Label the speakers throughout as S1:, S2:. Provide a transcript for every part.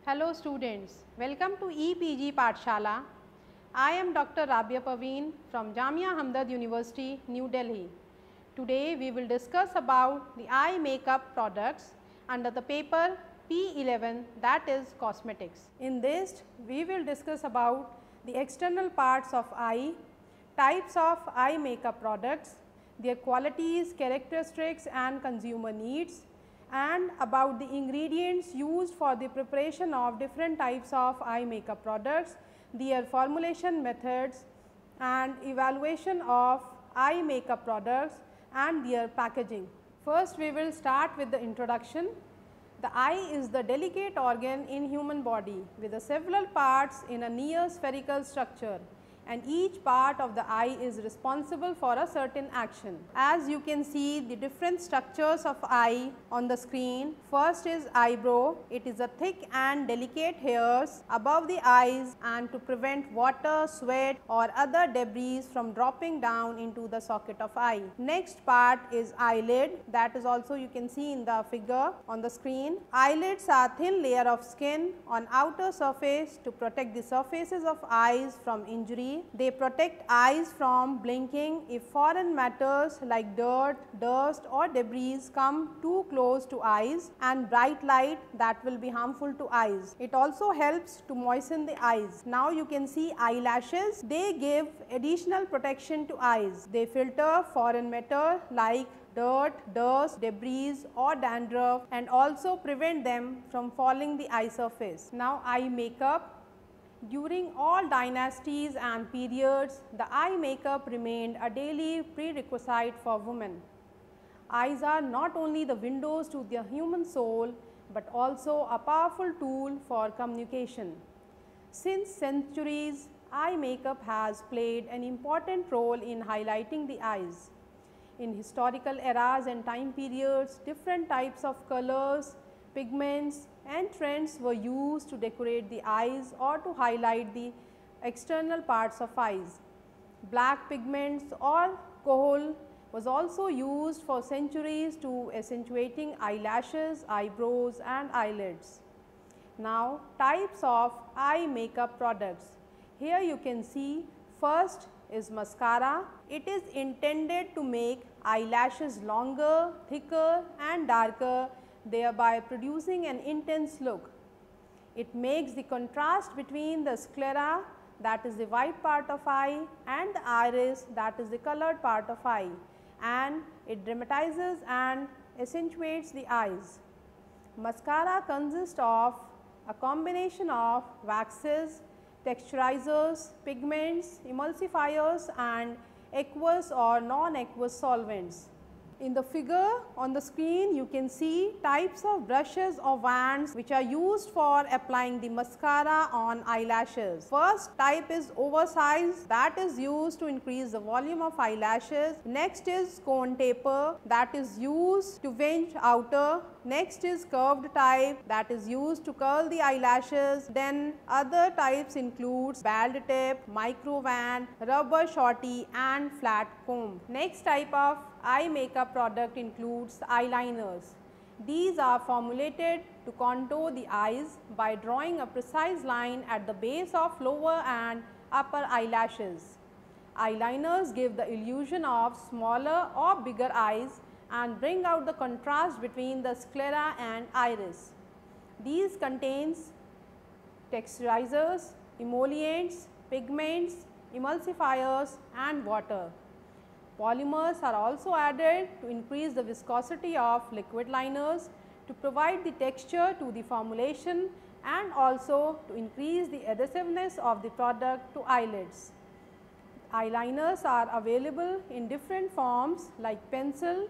S1: Hello students, welcome to EPG Pathshala. I am Dr. Rabia Parveen from Jamia Hamdard University, New Delhi. Today we will discuss about the eye makeup products under the paper P11, that is cosmetics. In this we will discuss about the external parts of eye, types of eye makeup products, their qualities, characteristics and consumer needs, and about the ingredients used for the preparation of different types of eye makeup products, their formulation methods and evaluation of eye makeup products and their packaging. First we will start with the introduction. The eye is the delicate organ in human body with the several parts in a near spherical structure, and each part of the eye is responsible for a certain action. As you can see the different structures of eye on the screen. First is eyebrow. It is a thick and delicate hairs above the eyes and to prevent water, sweat or other debris from dropping down into the socket of eye. Next part is eyelid, that is also you can see in the figure on the screen. Eyelids are thin layer of skin on outer surface to protect the surfaces of eyes from injury. They protect eyes from blinking if foreign matters like dirt, dust or debris come too close to eyes, and bright light that will be harmful to eyes. It also helps to moisten the eyes. Now you can see eyelashes. They give additional protection to eyes. They filter foreign matter like dirt, dust, debris or dandruff and also prevent them from falling the eye surface. Now eye makeup. During all dynasties and periods, the eye makeup remained a daily prerequisite for women. Eyes are not only the windows to the human soul, but also a powerful tool for communication. Since centuries, eye makeup has played an important role in highlighting the eyes. In historical eras and time periods, different types of colors, pigments and trends were used to decorate the eyes or to highlight the external parts of eyes. Black pigments or kohl was also used for centuries to accentuating eyelashes, eyebrows and eyelids. Now types of eye makeup products. Here you can see first is mascara. It is intended to make eyelashes longer, thicker and darker, thereby producing an intense look. It makes the contrast between the sclera, that is the white part of eye, and the iris, that is the colored part of eye, and it dramatizes and accentuates the eyes. Mascara consists of a combination of waxes, texturizers, pigments, emulsifiers and aqueous or non-aqueous solvents. In the figure on the screen you can see types of brushes or wands which are used for applying the mascara on eyelashes. First type is oversized, that is used to increase the volume of eyelashes. Next is cone taper, that is used to vent outer. Next is curved type, that is used to curl the eyelashes. Then other types includes bald tip, micro wand, rubber shorty and flat comb. Next type of eye makeup product includes eyeliners. These are formulated to contour the eyes by drawing a precise line at the base of lower and upper eyelashes. Eyeliners give the illusion of smaller or bigger eyes and bring out the contrast between the sclera and iris. These contains texturizers, emollients, pigments, emulsifiers and water. Polymers are also added to increase the viscosity of liquid liners, to provide the texture to the formulation and also to increase the adhesiveness of the product to eyelids. Eyeliners are available in different forms like pencil,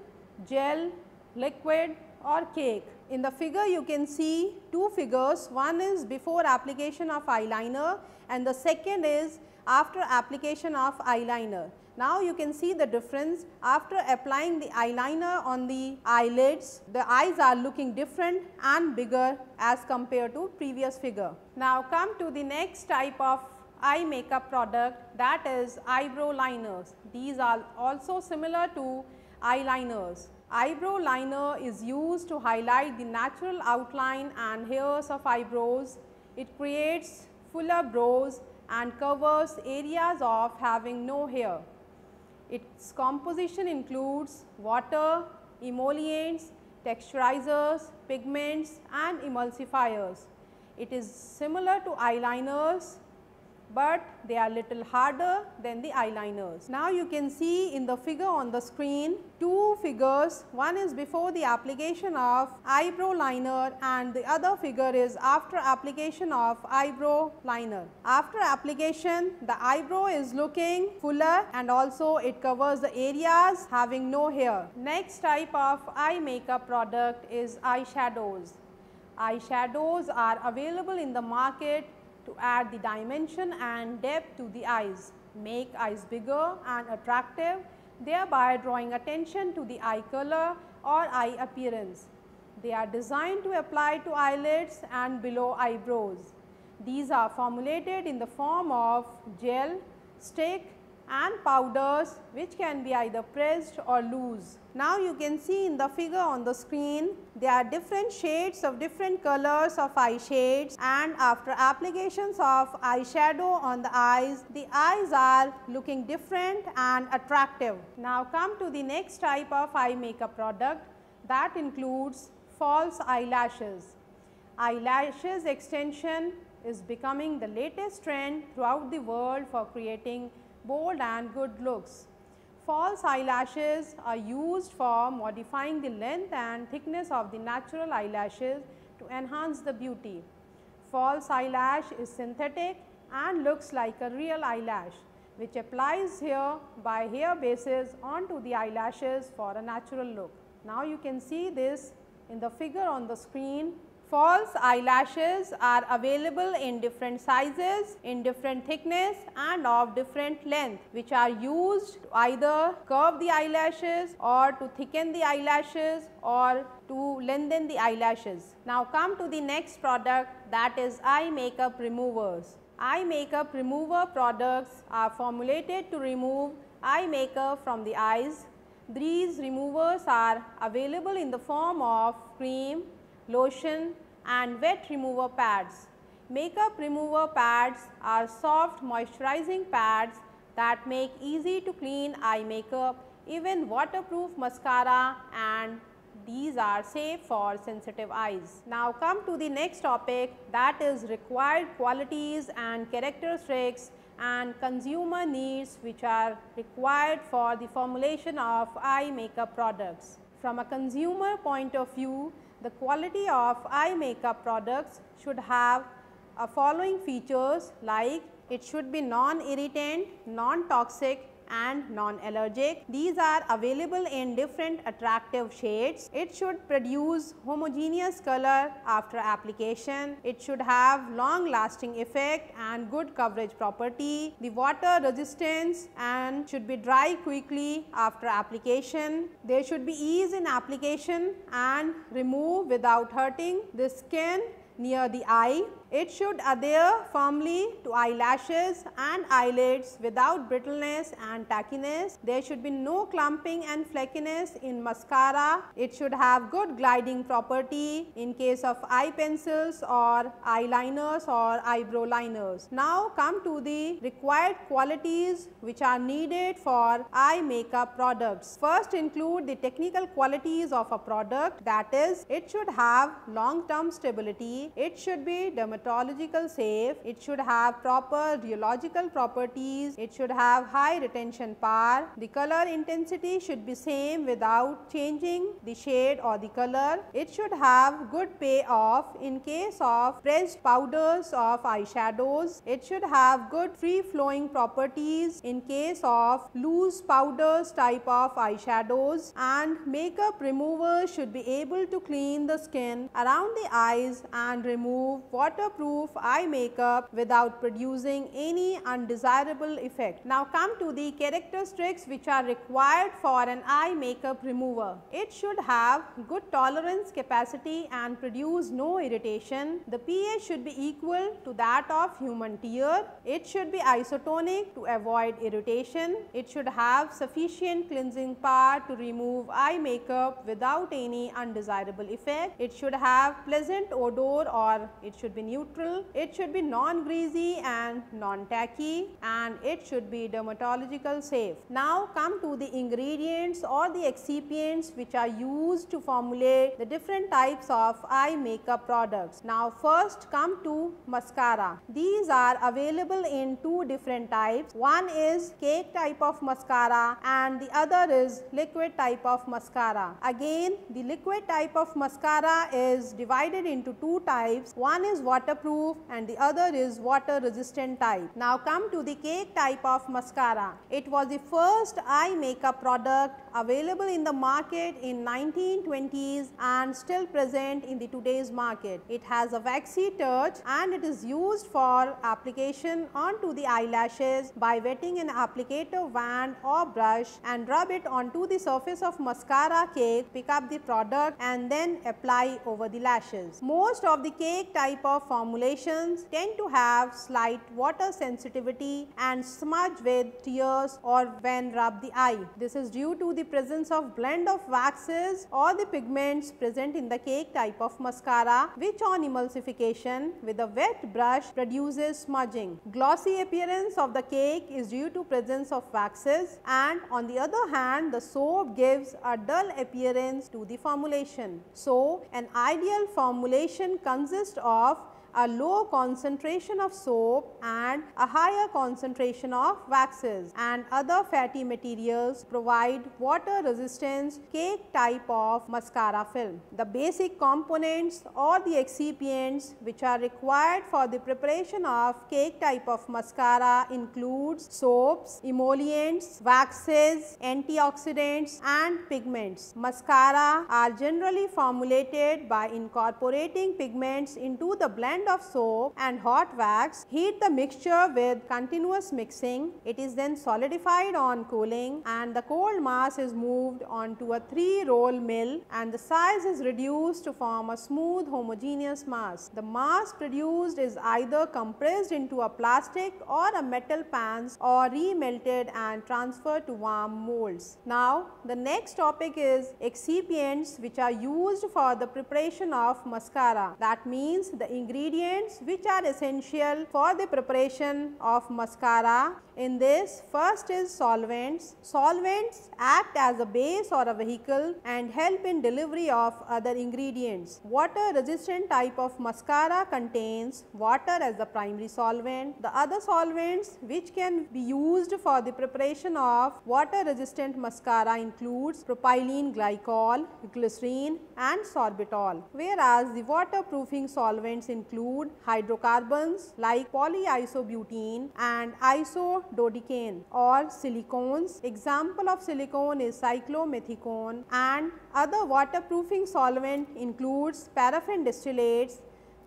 S1: gel, liquid or cake. In the figure you can see two figures, one is before application of eyeliner and the second is after application of eyeliner. Now you can see the difference. After applying the eyeliner on the eyelids, the eyes are looking different and bigger as compared to previous figure. Now come to the next type of eye makeup product, that is eyebrow liners. These are also similar to eyeliners. Eyebrow liner is used to highlight the natural outline and hairs of eyebrows. It creates fuller brows and covers areas of having no hair. Its composition includes water, emollients, texturizers, pigments and emulsifiers. It is similar to eyeliners, but they are little harder than the eyeliners. Now you can see in the figure on the screen two figures. One is before the application of eyebrow liner and the other figure is after application of eyebrow liner. After application, the eyebrow is looking fuller and also it covers the areas having no hair. Next type of eye makeup product is eyeshadows. Eyeshadows are available in the market to add the dimension and depth to the eyes, make eyes bigger and attractive, thereby drawing attention to the eye color or eye appearance. They are designed to apply to eyelids and below eyebrows. These are formulated in the form of gel, stick and powders which can be either pressed or loose. Now you can see in the figure on the screen, there are different shades of different colors of eye shades, and after applications of eyeshadow on the eyes are looking different and attractive. Now come to the next type of eye makeup product, that includes false eyelashes. Eyelashes extension is becoming the latest trend throughout the world for creating bold and good looks. False eyelashes are used for modifying the length and thickness of the natural eyelashes to enhance the beauty. False eyelash is synthetic and looks like a real eyelash, which applies here by hair bases onto the eyelashes for a natural look. Now you can see this in the figure on the screen. False eyelashes are available in different sizes, in different thickness and of different length, which are used to either curve the eyelashes or to thicken the eyelashes or to lengthen the eyelashes. Now come to the next product, that is eye makeup removers. Eye makeup remover products are formulated to remove eye makeup from the eyes. These removers are available in the form of cream, lotion and wet remover pads. Makeup remover pads are soft moisturizing pads that make easy to clean eye makeup, even waterproof mascara, and these are safe for sensitive eyes. Now come to the next topic, that is required qualities and characteristics and consumer needs which are required for the formulation of eye makeup products. From a consumer point of view, the quality of eye makeup products should have following features, like it should be non-irritant, non-toxic and non-allergic. These are available in different attractive shades. It should produce homogeneous color after application. It should have long lasting effect and good coverage property. The water resistance and should be dry quickly after application. There should be ease in application and remove without hurting the skin near the eye. It should adhere firmly to eyelashes and eyelids without brittleness and tackiness. There should be no clumping and fleckiness in mascara. It should have good gliding property in case of eye pencils or eyeliners or eyebrow liners. Now come to the required qualities which are needed for eye makeup products. First include the technical qualities of a product, that is, it should have long-term stability, it should be dermatological safe, it should have proper rheological properties, it should have high retention power, the color intensity should be same without changing the shade or the color, it should have good payoff in case of pressed powders of eyeshadows, it should have good free flowing properties in case of loose powders type of eyeshadows, and makeup removers should be able to clean the skin around the eyes and remove waterproof eye makeup without producing any undesirable effect. Now come to the characteristics which are required for an eye makeup remover. It should have good tolerance capacity and produce no irritation. The pH should be equal to that of human tear. It should be isotonic to avoid irritation. It should have sufficient cleansing power to remove eye makeup without any undesirable effect. It should have pleasant odor or it should be neutral, it should be non-greasy and non-tacky, and it should be dermatological safe. Now come to the ingredients or the excipients which are used to formulate the different types of eye makeup products. Now first come to mascara. These are available in two different types. One is cake type of mascara and the other is liquid type of mascara. Again, the liquid type of mascara is divided into two types. One is waterproof and the other is water resistant type. Now come to the cake type of mascara. It was the first eye makeup product available in the market in 1920s and still present in the today's market. It has a waxy touch and it is used for application onto the eyelashes by wetting an applicator wand or brush and rub it onto the surface of mascara cake, pick up the product and then apply over the lashes. Most of the cake type of formulations tend to have slight water sensitivity and smudge with tears or when rub the eye. This is due to the presence of blend of waxes or the pigments present in the cake type of mascara, which on emulsification with a wet brush produces smudging. Glossy appearance of the cake is due to presence of waxes, and on the other hand the soap gives a dull appearance to the formulation. So an ideal formulation consists of a low concentration of soap and a higher concentration of waxes and other fatty materials provide water resistance cake type of mascara film. The basic components or the excipients which are required for the preparation of cake type of mascara includes soaps, emollients, waxes, antioxidants and pigments. Mascara are generally formulated by incorporating pigments into the blend of soap and hot wax. Heat the mixture with continuous mixing. It is then solidified on cooling and the cold mass is moved onto a 3-roll mill and the size is reduced to form a smooth homogeneous mass. The mass produced is either compressed into a plastic or a metal pans or remelted and transferred to warm molds. Now the next topic is excipients which are used for the preparation of mascara. That means the ingredients which are essential for the preparation of mascara. In this, first is solvents. Solvents act as a base or a vehicle and help in delivery of other ingredients. Water resistant type of mascara contains water as the primary solvent. The other solvents which can be used for the preparation of water resistant mascara includes propylene glycol, glycerine and sorbitol, whereas the waterproofing solvents include hydrocarbons like polyisobutene and isododecane or silicones. Example of silicone is cyclomethicone, and other waterproofing solvent includes paraffin distillates,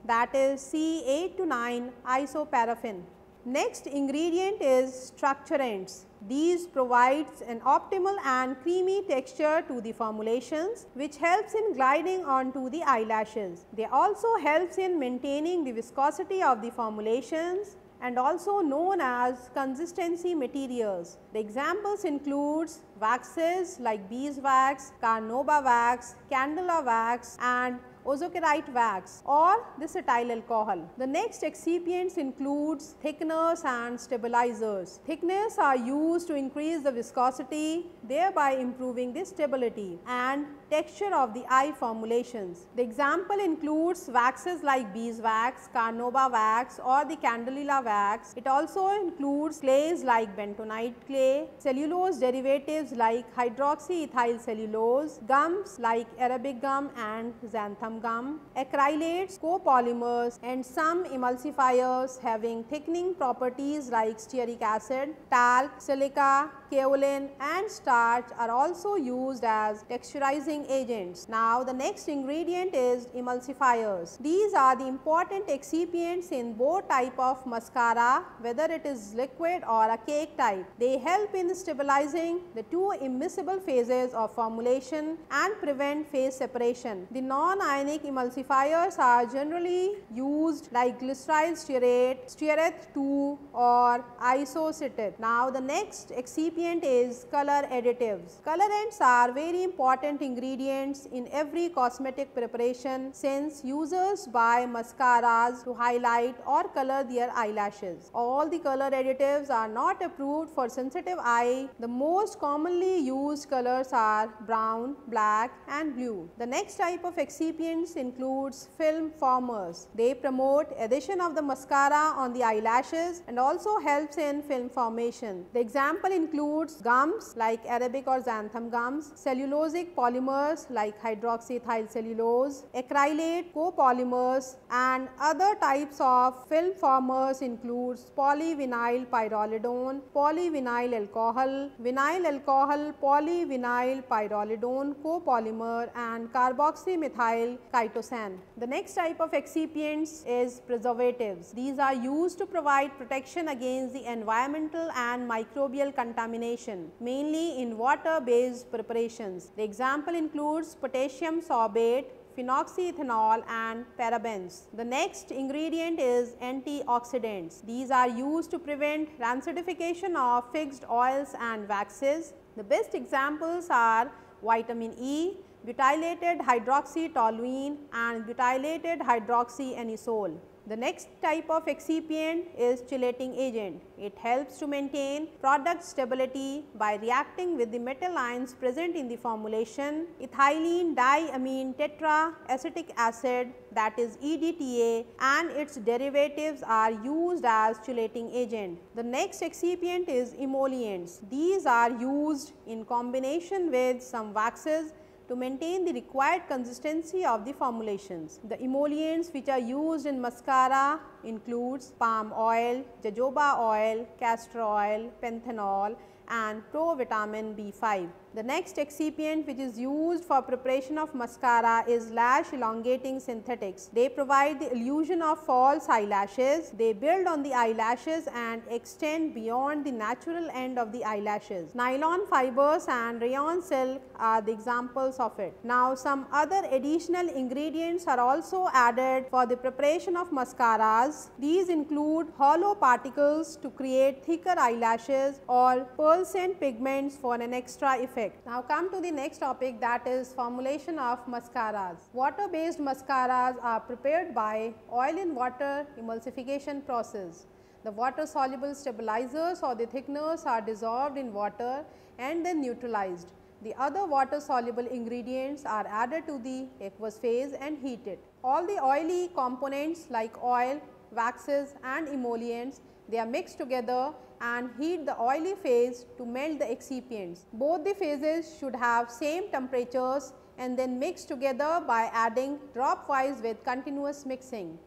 S1: that is C8 to 9 isoparaffin. Next ingredient is structurants. These provides an optimal and creamy texture to the formulations which helps in gliding onto the eyelashes. They also helps in maintaining the viscosity of the formulations and also known as consistency materials. The examples includes waxes like beeswax, carnauba wax, candela wax and ozokerite wax or the cetyl alcohol. The next excipients includes thickeners and stabilizers. Thickeners are used to increase the viscosity, thereby improving the stability and texture of the eye formulations. The example includes waxes like beeswax, carnauba wax or the candelilla wax. It also includes clays like bentonite clay, cellulose derivatives like hydroxyethyl cellulose, gums like arabic gum and xanthan gum, acrylates, copolymers and some emulsifiers having thickening properties like stearic acid, talc, silica, kaolin and starch are also used as texturizing agents. Now the next ingredient is emulsifiers. These are the important excipients in both type of mascara, whether it is liquid or a cake type. They help in stabilizing the two immiscible phases of formulation and prevent phase separation. The non-ionic emulsifiers are generally used like glyceryl stearate, steareth 2 or isocetate. Now the next excipient excipient is color additives. Colorants are very important ingredients in every cosmetic preparation since users buy mascaras to highlight or color their eyelashes. All the color additives are not approved for sensitive eye. The most commonly used colors are brown, black and blue. The next type of excipients includes film formers. They promote adhesion of the mascara on the eyelashes and also helps in film formation. The example includes gums like arabic or xanthan gums, cellulosic polymers like hydroxyethyl cellulose, acrylate copolymers, and other types of film formers includes polyvinyl pyrrolidone, polyvinyl alcohol, vinyl alcohol, polyvinyl pyrrolidone copolymer and carboxymethyl chitosan. The next type of excipients is preservatives. These are used to provide protection against the environmental and microbial contamination, mainly in water-based preparations. The example includes potassium sorbate, phenoxyethanol and parabens. The next ingredient is antioxidants. These are used to prevent rancidification of fixed oils and waxes. The best examples are vitamin E, butylated hydroxytoluene and butylated hydroxyanisole. The next type of excipient is chelating agent. It helps to maintain product stability by reacting with the metal ions present in the formulation. Ethylene diamine tetraacetic acid, that is EDTA, and its derivatives are used as chelating agent. The next excipient is emollients. These are used in combination with some waxes to maintain the required consistency of the formulations. The emollients which are used in mascara includes palm oil, jojoba oil, castor oil, panthenol and provitamin B5. The next excipient which is used for preparation of mascara is lash elongating synthetics. They provide the illusion of false eyelashes. They build on the eyelashes and extend beyond the natural end of the eyelashes. Nylon fibers and rayon silk are the examples of it. Now some other additional ingredients are also added for the preparation of mascaras. These include hollow particles to create thicker eyelashes or pearlescent pigments for an extra effect. Now come to the next topic, that is formulation of mascaras. Water based mascaras are prepared by oil in water emulsification process. The water soluble stabilizers or the thickeners are dissolved in water and then neutralized. The other water soluble ingredients are added to the aqueous phase and heated. All the oily components like oil, waxes and emollients, they are mixed together and heat the oily phase to melt the excipients. Both the phases should have same temperatures and then mix together by adding drop wise with continuous mixing.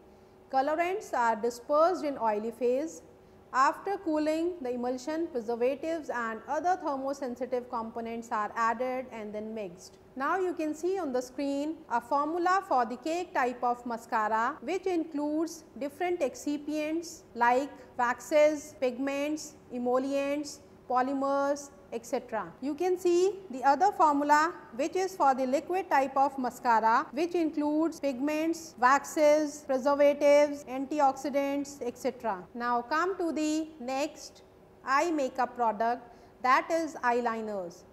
S1: Colorants are dispersed in oily phase. After cooling, the emulsion, preservatives and other thermosensitive components are added and then mixed. Now you can see on the screen a formula for the cake type of mascara, which includes different excipients like waxes, pigments, emollients, polymers, etc. You can see the other formula which is for the liquid type of mascara, which includes pigments, waxes, preservatives, antioxidants, etc. Now come to the next eye makeup product, that is eyeliners.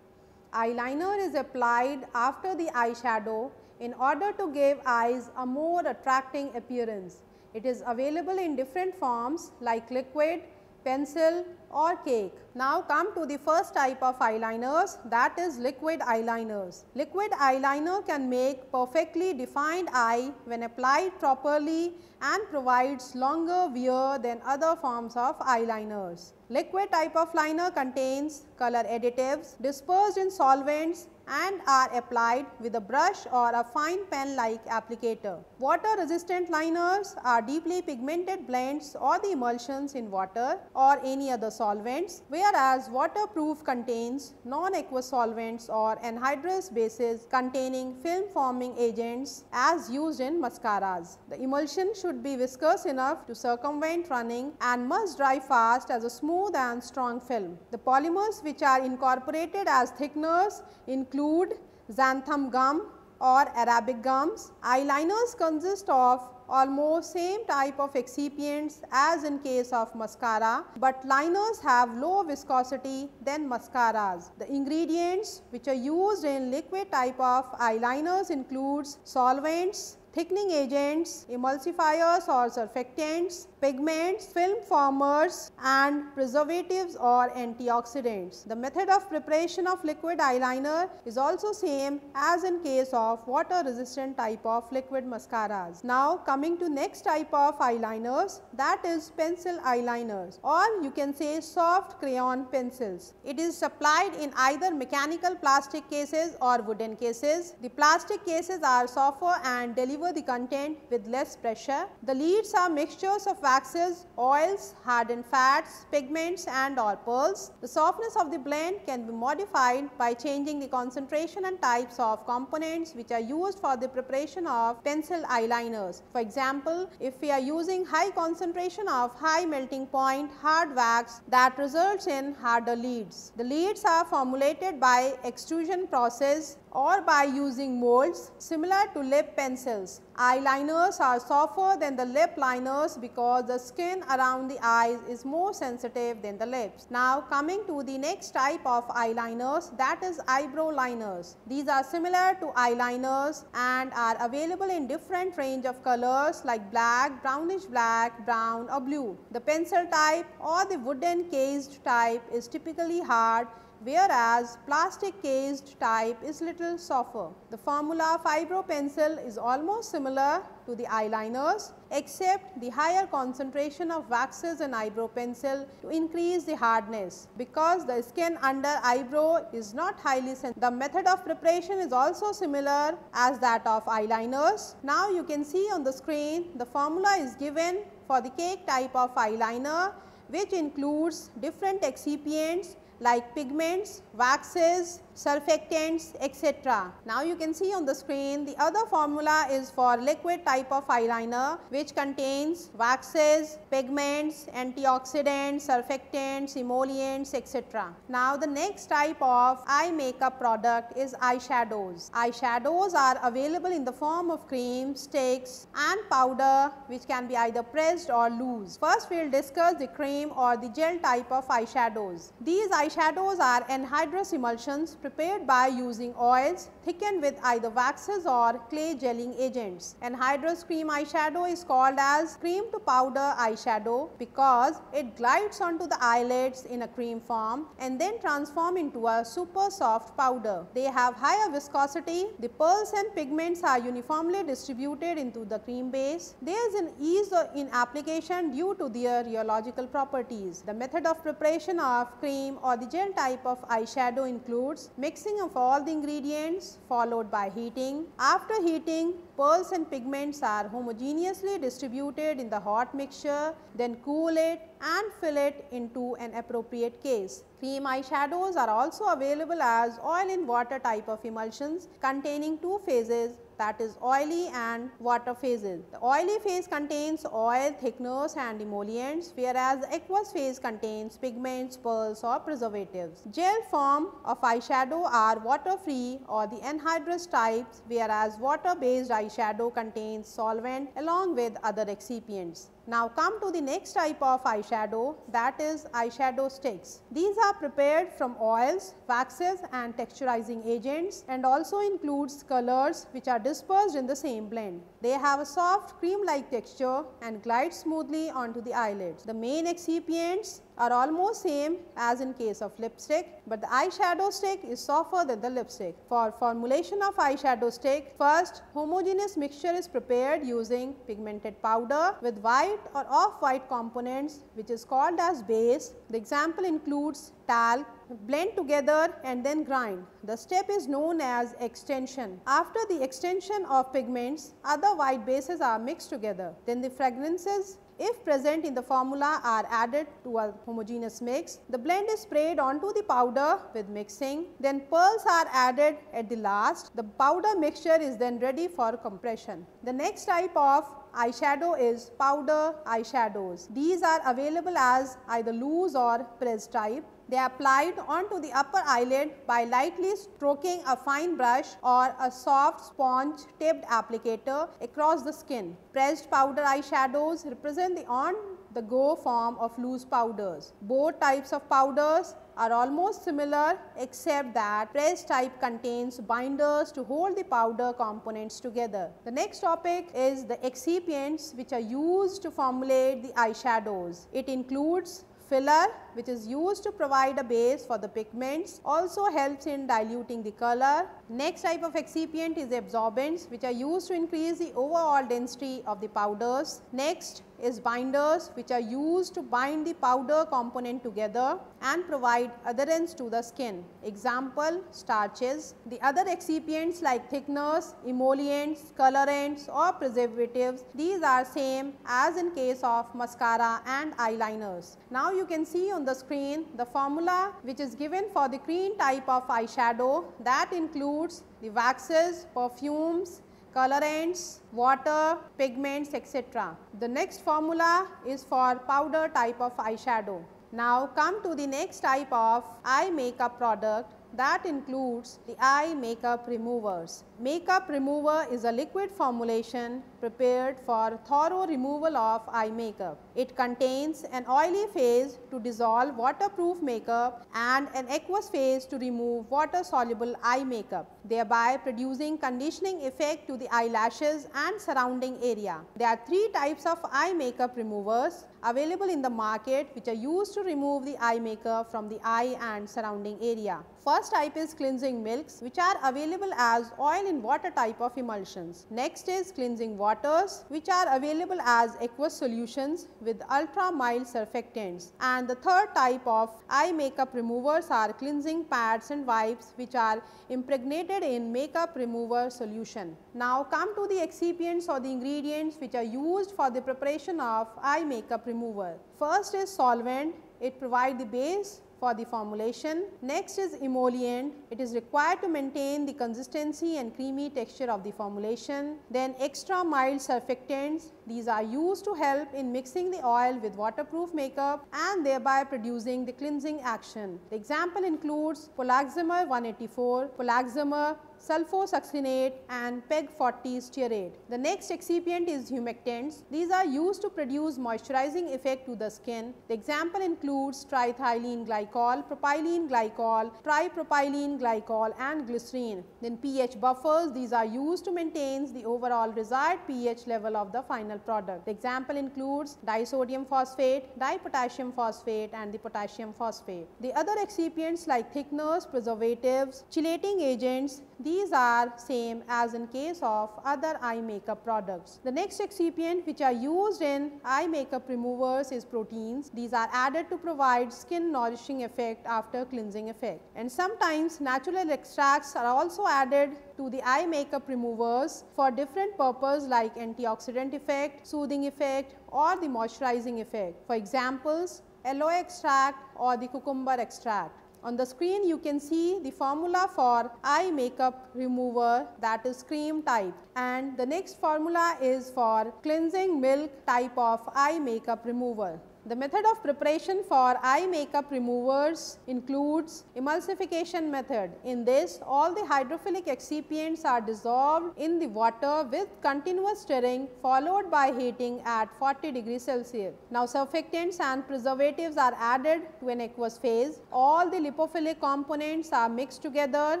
S1: Eyeliner is applied after the eyeshadow in order to give eyes a more attracting appearance. It is available in different forms like liquid, pencil or cake. Now come to the first type of eyeliners, that is liquid eyeliners. Liquid eyeliner can make perfectly defined eye when applied properly and provides longer wear than other forms of eyeliners. Liquid type of liner contains color additives dispersed in solvents and are applied with a brush or a fine pen like applicator. Water resistant liners are deeply pigmented blends or the emulsions in water or any other solvents, whereas waterproof contains non-aqueous solvents or anhydrous bases containing film forming agents as used in mascaras. The emulsion should be viscous enough to circumvent running and must dry fast as a smooth and strong film. The polymers which are incorporated as thickeners include xanthan gum, or Arabic gums. Eyeliners consist of almost same type of excipients as in case of mascara, but liners have low viscosity than mascaras. The ingredients which are used in liquid type of eyeliners includes solvents, thickening agents, emulsifiers or surfactants, pigments, film formers and preservatives or antioxidants. The method of preparation of liquid eyeliner is also same as in case of water resistant type of liquid mascaras. Now coming to next type of eyeliners, that is pencil eyeliners, or you can say soft crayon pencils. It is supplied in either mechanical plastic cases or wooden cases. The plastic cases are softer and deliver the content with less pressure. The leads are mixtures of waxes, oils, hardened fats, pigments and or pearls. The softness of the blend can be modified by changing the concentration and types of components which are used for the preparation of pencil eyeliners. For example, if we are using high concentration of high melting point hard wax, that results in harder leads. The leads are formulated by extrusion process or by using molds similar to lip pencils. Eyeliners are softer than the lip liners because the skin around the eyes is more sensitive than the lips. Now coming to the next type of eyeliners, that is eyebrow liners. These are similar to eyeliners and are available in different range of colors like black, brownish black, brown or blue. The pencil type or the wooden cased type is typically hard, whereas plastic cased type is little softer. The formula of eyebrow pencil is almost similar to the eyeliners, except the higher concentration of waxes in eyebrow pencil to increase the hardness, because the skin under eyebrow is not highly sensitive. The method of preparation is also similar as that of eyeliners. Now you can see on the screen the formula is given for the cake type of eyeliner, which includes different excipients like pigments, waxes, surfactants, etc. Now you can see on the screen the other formula is for liquid type of eyeliner, which contains waxes, pigments, antioxidants, surfactants, emollients, etc. Now the next type of eye makeup product is eyeshadows. Eyeshadows are available in the form of cream, sticks and powder, which can be either pressed or loose. First we will discuss the cream or the gel type of eyeshadows. These eyeshadows are anhydrous emulsions prepared by using oils thickened with either waxes or clay gelling agents. Anhydrous cream eyeshadow is called as cream to powder eyeshadow because it glides onto the eyelids in a cream form and then transform into a super soft powder. They have higher viscosity. The pearls and pigments are uniformly distributed into the cream base. There is an ease in application due to their rheological properties. The method of preparation of cream or the gel type of eyeshadow includes mixing of all the ingredients followed by heating. After heating, pearls and pigments are homogeneously distributed in the hot mixture, then cool it and fill it into an appropriate case. Cream eyeshadows are also available as oil in water type of emulsions containing two phases, that is oily and water phases. The oily phase contains oil, thickeners and emollients, whereas the aqueous phase contains pigments, pearls or preservatives. Gel form of eyeshadow are water free or the anhydrous types, whereas water based eyeshadow contains solvent along with other excipients. Now come to the next type of eyeshadow, that is eyeshadow sticks. These are prepared from oils, waxes and texturizing agents and also includes colors which are dispersed in the same blend. They have a soft cream-like texture and glide smoothly onto the eyelids. The main excipients are almost same as in case of lipstick, but the eyeshadow stick is softer than the lipstick. For formulation of eyeshadow stick, first homogeneous mixture is prepared using pigmented powder with white or off-white components, which is called as base. The example includes talc. Blend together and then grind. The step is known as extension. After the extension of pigments, other white bases are mixed together. Then the fragrances, if present in the formula, are added to a homogeneous mix. The blend is sprayed onto the powder with mixing. Then pearls are added at the last. The powder mixture is then ready for compression. The next type of eyeshadow is powder eyeshadows. These are available as either loose or pressed type. They are applied onto the upper eyelid by lightly stroking a fine brush or a soft sponge tipped applicator across the skin. Pressed powder eyeshadows represent the on-the-go form of loose powders. Both types of powders are almost similar except that pressed type contains binders to hold the powder components together. The next topic is the excipients which are used to formulate the eyeshadows. It includes filler, which is used to provide a base for the pigments, also helps in diluting the color. Next type of excipient is absorbents, which are used to increase the overall density of the powders. Next is binders, which are used to bind the powder component together and provide adherence to the skin. Example, starches. The other excipients like thickeners, emollients, colorants or preservatives, these are same as in case of mascara and eyeliners. Now you can see on the screen the formula which is given for the green type of eyeshadow, that includes the waxes, perfumes, colorants, water, pigments, etc. The next formula is for powder type of eyeshadow. Now come to the next type of eye makeup product, that includes the eye makeup removers. Makeup remover is a liquid formulation prepared for thorough removal of eye makeup. It contains an oily phase to dissolve waterproof makeup and an aqueous phase to remove water soluble eye makeup, thereby producing conditioning effect to the eyelashes and surrounding area. There are three types of eye makeup removers available in the market which are used to remove the eye makeup from the eye and surrounding area. First type is cleansing milks, which are available as oil in water type of emulsions. Next is cleansing waters, which are available as aqueous solutions with ultra mild surfactants. And the third type of eye makeup removers are cleansing pads and wipes, which are impregnated in makeup remover solution. Now come to the excipients or the ingredients which are used for the preparation of eye makeup remover. First is solvent. It provides the base for the formulation. Next is emollient. It is required to maintain the consistency and creamy texture of the formulation. Then extra mild surfactants. These are used to help in mixing the oil with waterproof makeup and thereby producing the cleansing action. The example includes Polaxamer 184, Polaxamer sulfosuccinate and PEG 40 stearate. The next excipient is humectants. These are used to produce moisturizing effect to the skin. The example includes trithylene glycol, propylene glycol, tripropylene glycol and glycerine. Then pH buffers. These are used to maintain the overall desired pH level of the final product. The example includes disodium phosphate, dipotassium phosphate and the potassium phosphate. The other excipients like thickeners, preservatives, chelating agents, these are same as in case of other eye makeup products. The next excipient which are used in eye makeup removers is proteins. These are added to provide skin nourishing effect after cleansing effect. And sometimes natural extracts are also added to the eye makeup removers for different purpose like antioxidant effect, soothing effect or the moisturizing effect. For examples, aloe extract or the cucumber extract. On the screen you can see the formula for eye makeup remover, that is cream type, and the next formula is for cleansing milk type of eye makeup remover. The method of preparation for eye makeup removers includes emulsification method. In this, all the hydrophilic excipients are dissolved in the water with continuous stirring followed by heating at 40 degrees Celsius. Now surfactants and preservatives are added to an aqueous phase. All the lipophilic components are mixed together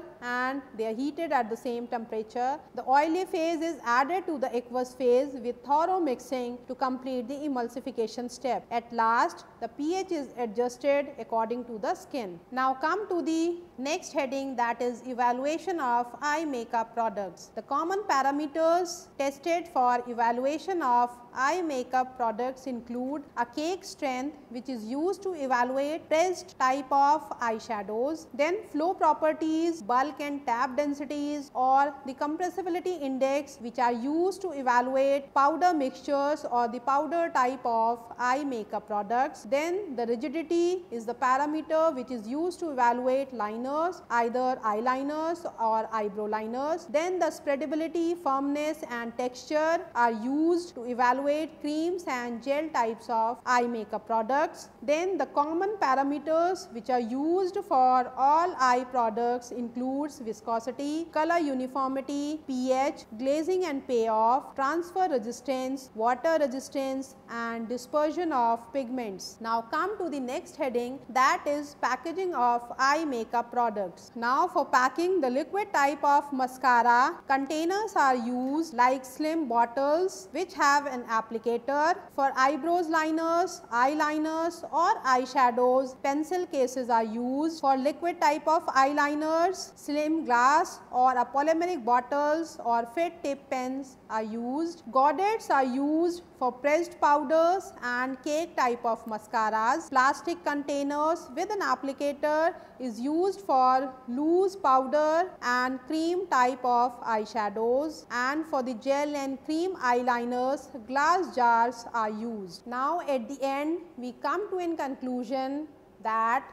S1: and they are heated at the same temperature. The oily phase is added to the aqueous phase with thorough mixing to complete the emulsification step. At last, the pH is adjusted according to the skin. Now come to the next heading, that is evaluation of eye makeup products. The common parameters tested for evaluation of eye makeup products include a cake strength, which is used to evaluate pressed type of eyeshadows, then flow properties, bulk and tab densities or the compressibility index, which are used to evaluate powder mixtures or the powder type of eye makeup makeup products. Then the rigidity is the parameter which is used to evaluate liners, either eyeliners or eyebrow liners. Then the spreadability, firmness and texture are used to evaluate creams and gel types of eye makeup products. Then the common parameters which are used for all eye products includes viscosity, color uniformity, pH, glazing and payoff, transfer resistance, water resistance and dispersion of pigments. Now come to the next heading, that is packaging of eye makeup products. Now for packing the liquid type of mascara, containers are used like slim bottles which have an applicator. For eyebrows liners, eyeliners or eyeshadows, pencil cases are used. For liquid type of eyeliners, slim glass or a polymeric bottles or fit tip pens are used. Goddets are used for pressed powders and cake type of mascaras. Plastic containers with an applicator is used for loose powder and cream type of eyeshadows, and for the gel and cream eyeliners, glass jars are used. Now at the end we come to in conclusion that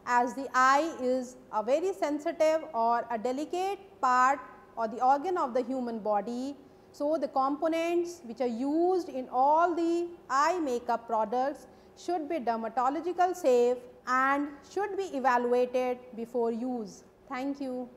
S1: as the eye is a very sensitive or a delicate part or the organ of the human body, so the components which are used in all the eye makeup products should be dermatological safe and should be evaluated before use. Thank you.